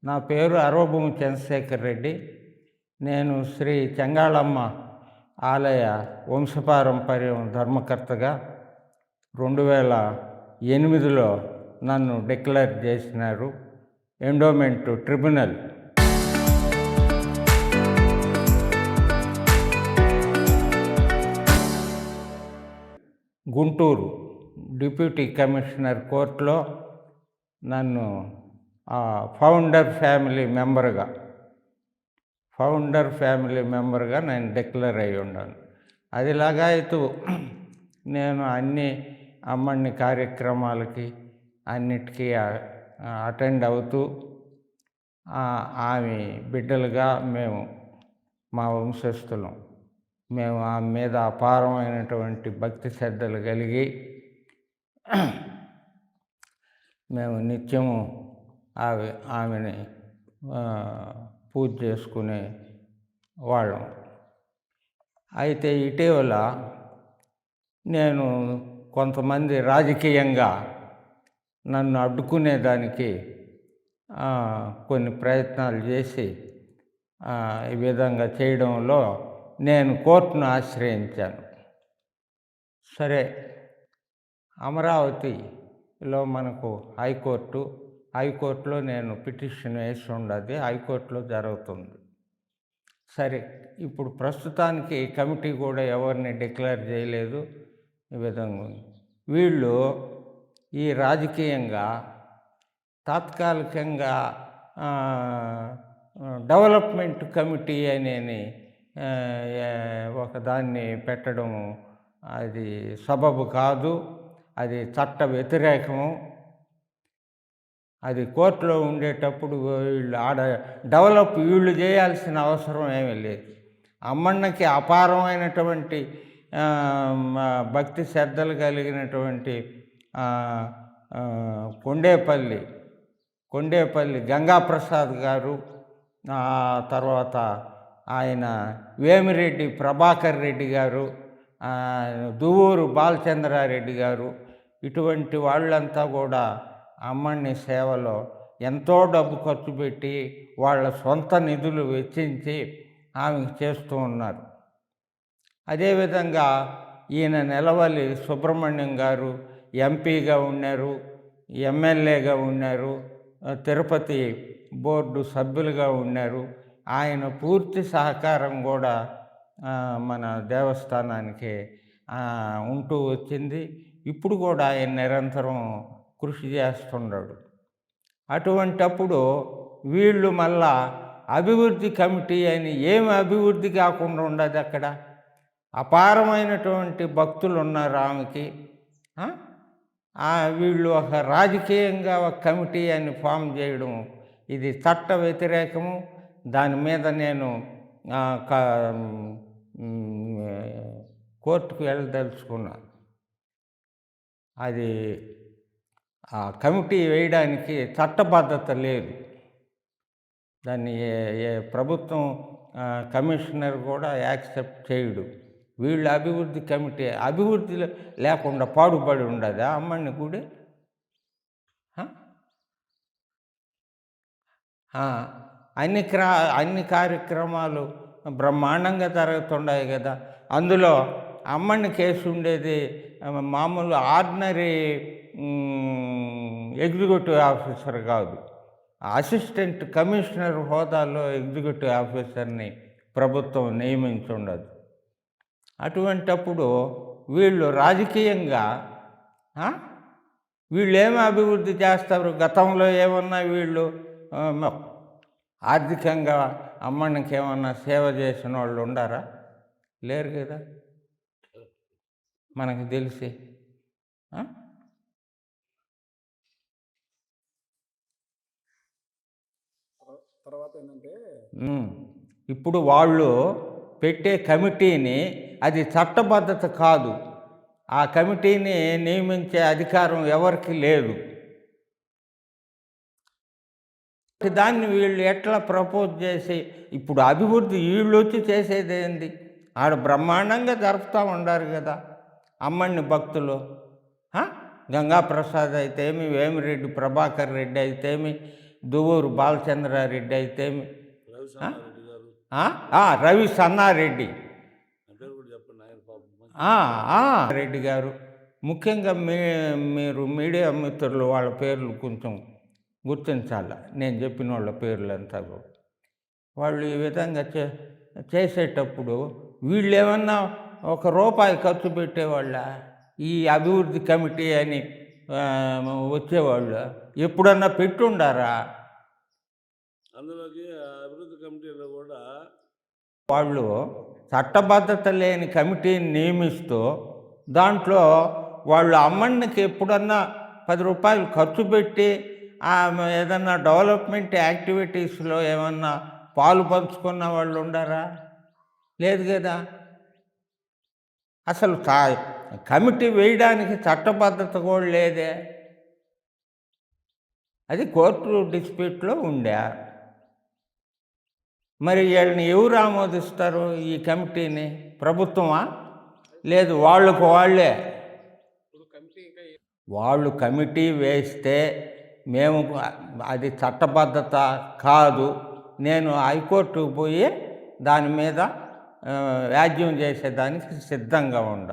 నా పేరు అరవభూమి చంద్రశేఖర్ రెడ్డి. నేను శ్రీ చెంగాళమ్మ ఆలయ వంశపారంపర్యం ధర్మకర్తగా 2008లో నన్ను డిక్లేర్ చేసినారు endowment tribunal. Guntur deputy commissioner కోర్టులో నన్ను ఫౌండర్ ఫ్యామిలీ మెంబర్గా నేను డిక్లేర్ అయ్యి ఉన్నాను. అది లాగాయితూ నేను అన్ని అమ్మని కార్యక్రమాలకి అన్నిటికీ అటెండ్ అవుతూ ఆమె బిడ్డలుగా మా వంశస్థులం ఆమె మీద అపారమైనటువంటి భక్తి శ్రద్ధలు కలిగి మేము నిత్యము ఆమెని పూజ చేసుకునే వాళ్ళం. అయితే ఇటీవల నేను కొంతమంది రాజకీయంగా నన్ను అడ్డుకునేదానికి కొన్ని ప్రయత్నాలు చేసి ఈ విధంగా చేయడంలో నేను కోర్టును ఆశ్రయించాను. సరే, అమరావతిలో మనకు హైకోర్టులో నేను పిటిషన్ వేసి ఉండదు, హైకోర్టులో జరుగుతుంది. సరే, ఇప్పుడు ప్రస్తుతానికి కమిటీ కూడా ఎవరిని డిక్లేర్ చేయలేదు. ఈ విధంగా వీళ్ళు ఈ రాజకీయంగా తాత్కాలికంగా డెవలప్మెంట్ కమిటీ అనేది ఒకదాన్ని పెట్టడము అది సబబు కాదు, అది చట్ట వ్యతిరేకము. అది కోర్టులో ఉండేటప్పుడు వీళ్ళు చేయాల్సిన అవసరం ఏమీ లేదు. అమ్మన్నకి అపారమైనటువంటి భక్తి శ్రద్ధలు కలిగినటువంటి కొండేపల్లి గంగాప్రసాద్ గారు, తర్వాత ఆయన వేమిరెడ్డి ప్రభాకర్ రెడ్డి గారు, దువ్వూరు బాలచంద్రారెడ్డి గారు, ఇటువంటి వాళ్ళంతా కూడా అమ్మని సేవలో ఎంతో డబ్బు ఖర్చు పెట్టి వాళ్ళ సొంత నిధులు వెచ్చించి ఆమెకు చేస్తూ ఉన్నారు. అదేవిధంగా ఈయన నెలవల్లి సుబ్రహ్మణ్యం గారు ఎంపీగా ఉన్నారు, ఎమ్మెల్యేగా ఉన్నారు, తిరుపతి బోర్డు సభ్యులుగా ఉన్నారు. ఆయన పూర్తి సహకారం కూడా మన దేవస్థానానికి ఉంటూ వచ్చింది. ఇప్పుడు కూడా ఆయన నిరంతరం కృషి చేస్తున్నాడు. అటువంటప్పుడు వీళ్ళు మళ్ళా అభివృద్ధి కమిటీ అని ఏమి అభివృద్ధి కాకుండా ఉండదు. అక్కడ అపారమైనటువంటి భక్తులు ఉన్నారు ఆమెకి. వీళ్ళు ఒక రాజకీయంగా ఒక కమిటీ అని ఫామ్ చేయడం ఇది చట్ట వ్యతిరేకము. దాని మీద నేను కోర్టుకు వెళ్ళదలుచుకున్నాను. అది ఆ కమిటీ వేయడానికి చట్టబద్ధత లేదు. దాన్ని ప్రభుత్వం కమిషనర్ కూడా యాక్సెప్ట్ చేయడు. వీళ్ళు అభివృద్ధి లేకుండా పాడుపడి ఉండదా అమ్మని గుడి? అన్ని కార్యక్రమాలు బ్రహ్మాండంగా జరుగుతున్నాయి కదా. అందులో అమ్మని కేసు ఉండేది మామూలు ఆర్డినరీ ఎగ్జిక్యూటివ్ ఆఫీసర్ కాదు, అసిస్టెంట్ కమిషనర్ హోదాలో ఎగ్జిక్యూటివ్ ఆఫీసర్ని ప్రభుత్వం నియమించుండదు. అటువంటప్పుడు వీళ్ళు రాజకీయంగా ఏమి అభివృద్ధి చేస్తారు? గతంలో ఏమన్నా వీళ్ళు ఆర్థికంగా అమ్మనికి ఏమన్నా సేవ చేసిన వాళ్ళు ఉండారా? లేరు కదా మనకు తెలిసి. తర్వాత ఏంటంటే ఇప్పుడు వాళ్ళు పెట్టే కమిటీని అది చట్టబద్ధత కాదు. ఆ కమిటీని నియమించే అధికారం ఎవరికి లేదు. దాన్ని వీళ్ళు ఎట్లా ప్రపోజ్ చేసి ఇప్పుడు అభివృద్ధి వీళ్ళు వచ్చి చేసేది ఏంది? ఆడ బ్రహ్మాండంగా జరుపుతూ ఉండారు కదా అమ్మని భక్తులు. గంగాప్రసాద్ అయితేమి, వేమిరెడ్డి ప్రభాకర్ రెడ్డి అయితేమి, దువ్వూరు బాలచంద్రారెడ్డి అయితే రవిశంకరారెడ్డి గారు రవి సన్నారెడ్డి నా పేరు కూడా చెప్పండి, ఆయన పాపం రెడ్డి గారు, ముఖ్యంగా మీరు మీడియా మిత్రులు వాళ్ళ పేర్లు కొంచెం గుర్తించాలి. నేను చెప్పిన వాళ్ళ పేర్లంతా కూడా వాళ్ళు ఈ విధంగా చేసేటప్పుడు వీళ్ళు ఏమన్నా ₹1 ఖర్చు పెట్టేవాళ్ళ? ఈ అభివృద్ధి కమిటీ అని వచ్చేవాళ్ళు ఎప్పుడన్నా పెట్టుండారా? అందులోకి అభివృద్ధి కమిటీలో కూడా వాళ్ళు చట్టబద్ధత లేని కమిటీని నియమిస్తూ దాంట్లో వాళ్ళు అమ్మడికి ఎప్పుడన్నా ₹10 ఖర్చు పెట్టి ఏదన్నా డెవలప్మెంట్ యాక్టివిటీస్లో ఏమన్నా పాలు పంచుకున్న వాళ్ళు ఉండారా? లేదు కదా. అసలు కమిటీ వేయడానికి చట్టబద్ధత కూడా లేదే. అది కోర్టు డిస్ప్యూట్లో ఉండే. మరి వీళ్ళని ఎవరు ఆమోదిస్తారు ఈ కమిటీని? ప్రభుత్వమా? లేదు వాళ్ళకు వాళ్ళే. వాళ్ళు కమిటీ వేస్తే మేము అది చట్టబద్ధత కాదు, నేను హైకోర్టుకు పోయి దాని మీద వ్యాజ్యం చేసేదానికి సిద్ధంగా ఉండ.